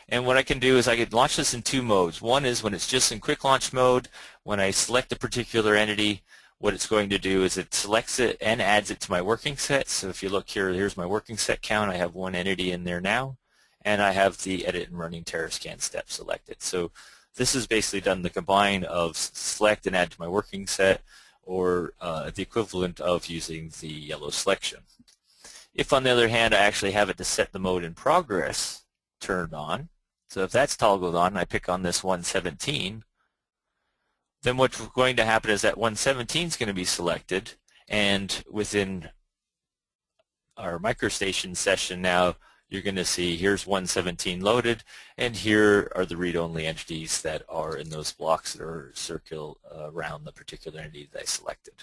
And what I can do is I could launch this in two modes. One is when it's just in quick launch mode. When I select a particular entity, what it's going to do is it selects it and adds it to my working set. So if you look here, here's my working set count. I have one entity in there now, and I have the edit and running TerraScan step selected. So this is basically done the combine of select and add to my working set, or the equivalent of using the yellow selection. If, on the other hand, I actually have it to set the mode in progress turned on, so if that's toggled on, I pick on this 117, then what's going to happen is that 117 is going to be selected, and within our MicroStation session now, you're going to see here's 117 loaded, and here are the read-only entities that are in those blocks that are circle around the particular entity that I selected.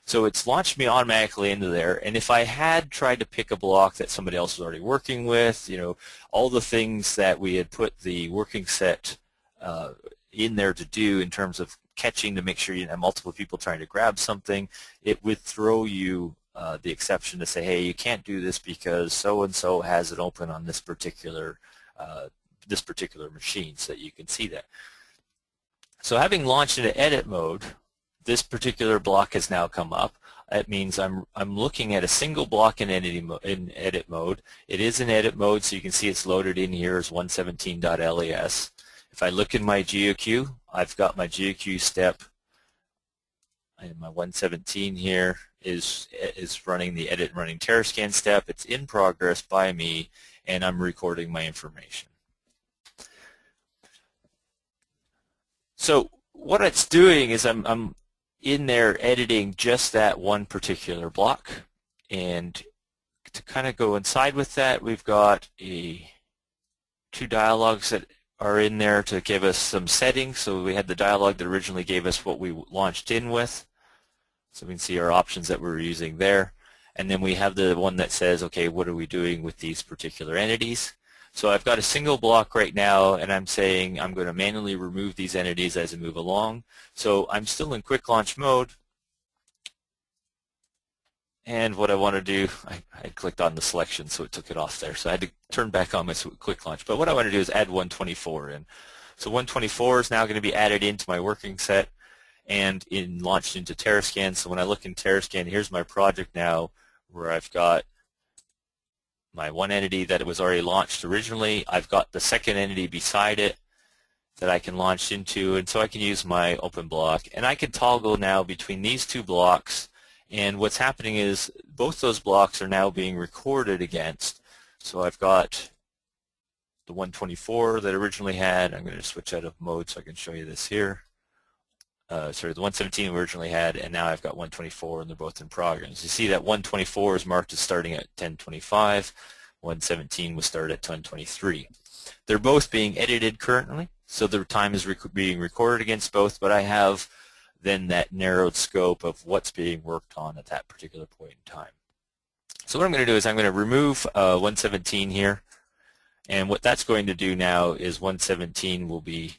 So it's launched me automatically into there, and if I had tried to pick a block that somebody else was already working with, you know, all the things that we had put the working set in there to do in terms of catching to make sure you didn't have multiple people trying to grab something, it would throw you the exception to say, hey, you can't do this because so-and-so has it open on this particular machine, so that you can see that. So having launched into edit mode, this particular block has now come up. It means I'm looking at a single block in edit mode. It is in edit mode, so you can see it's loaded in here as 117.les. If I look in my GeoQ, I've got my GeoQ step, and my 117 here is running the edit and running TerraScan step. It's in progress by me, and I'm recording my information. So what it's doing is I'm in there editing just that one particular block, and to kind of go inside with that, we've got two dialogues that are in there to give us some settings. So we had the dialog that originally gave us what we launched in with, so we can see our options that we're using there, and then we have the one that says, okay, what are we doing with these particular entities? So I've got a single block right now, and I'm saying I'm going to manually remove these entities as I move along. So I'm still in quick launch mode, and what I want to do, I clicked on the selection, so it took it off there. So I had to turn back on my quick launch. But what I want to do is add 124 in. So 124 is now going to be added into my working set and launched into TerraScan. So when I look in TerraScan, here's my project now, where I've got my one entity that was already launched originally. I've got the second entity beside it that I can launch into, and so I can use my open block, and I can toggle now between these two blocks, and what's happening is both those blocks are now being recorded against. So I've got the 124 that I originally had. I'm going to switch out of mode so I can show you this here. Sorry, the 117 we originally had, and now I've got 124, and they're both in progress. You see that 124 is marked as starting at 10:25. 117 was started at 10:23. They're both being edited currently, so their time is being recorded against both, but I have then that narrowed scope of what's being worked on at that particular point in time. So what I'm going to do is I'm going to remove 117 here, and what that's going to do now is 117 will be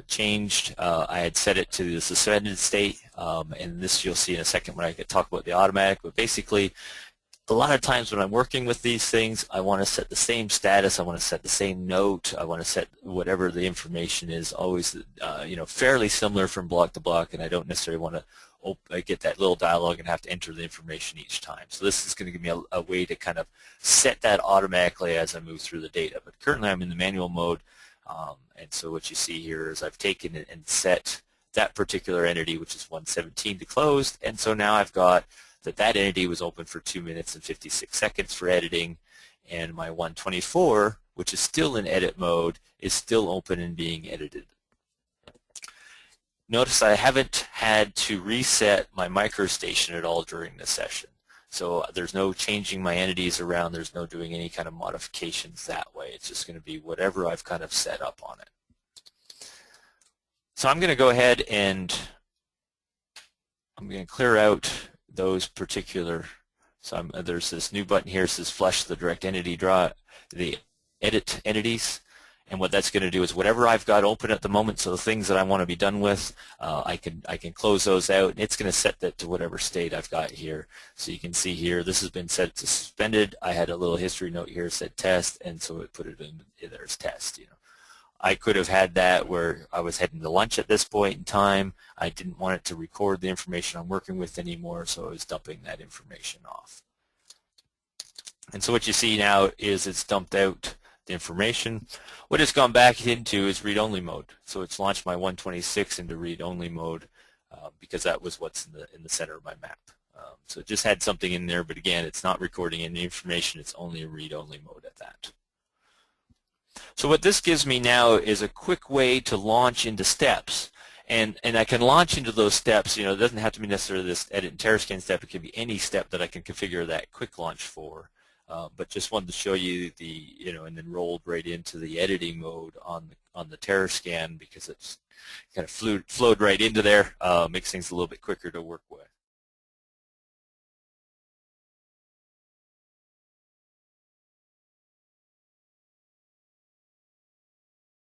changed. I had set it to the suspended state, and this you'll see in a second when I talk about the automatic, but basically a lot of times when I'm working with these things, I want to set the same status, I want to set the same note, I want to set whatever the information is, always you know, fairly similar from block to block, and I don't necessarily want to get that little dialogue and have to enter the information each time. So this is going to give me a way to kind of set that automatically as I move through the data. But currently I'm in the manual mode, and so what you see here is I've taken it and set that particular entity, which is 117, to closed, and so now I've got that entity was open for 2 minutes and 56 seconds for editing, and my 124, which is still in edit mode, is still open and being edited. Notice I haven't had to reset my MicroStation at all during this session. So there's no changing my entities around, there's no doing any kind of modifications that way. It's just going to be whatever I've kind of set up on it. So I'm going to go ahead and I'm going to clear out those particular, so there's this new button here that says flush the direct entity draw, the edit entities, And what that's going to do is whatever I've got open at the moment, so the things that I want to be done with, I can close those out, and it's going to set that to whatever state I've got here. So you can see here, this has been set to suspended. I had a little history note here that said test, and so it put it in there as test. I could have had that where I was heading to lunch at this point in time. I didn't want it to record the information I'm working with anymore, so I was dumping that information off. And so what you see now is it's dumped out the information. What it's gone back into is read-only mode. So it's launched my 126 into read-only mode because that was what's in the center of my map. So it just had something in there, but again, it's not recording any information. It's only a read-only mode at that. So what this gives me now is a quick way to launch into steps. And I can launch into those steps. It doesn't have to be necessarily this edit and TerraScan step. It can be any step that I can configure that quick launch for. But just wanted to show you and then rolled right into the editing mode on the TerraScan because it's kind of flowed right into there. Makes things a little bit quicker to work with.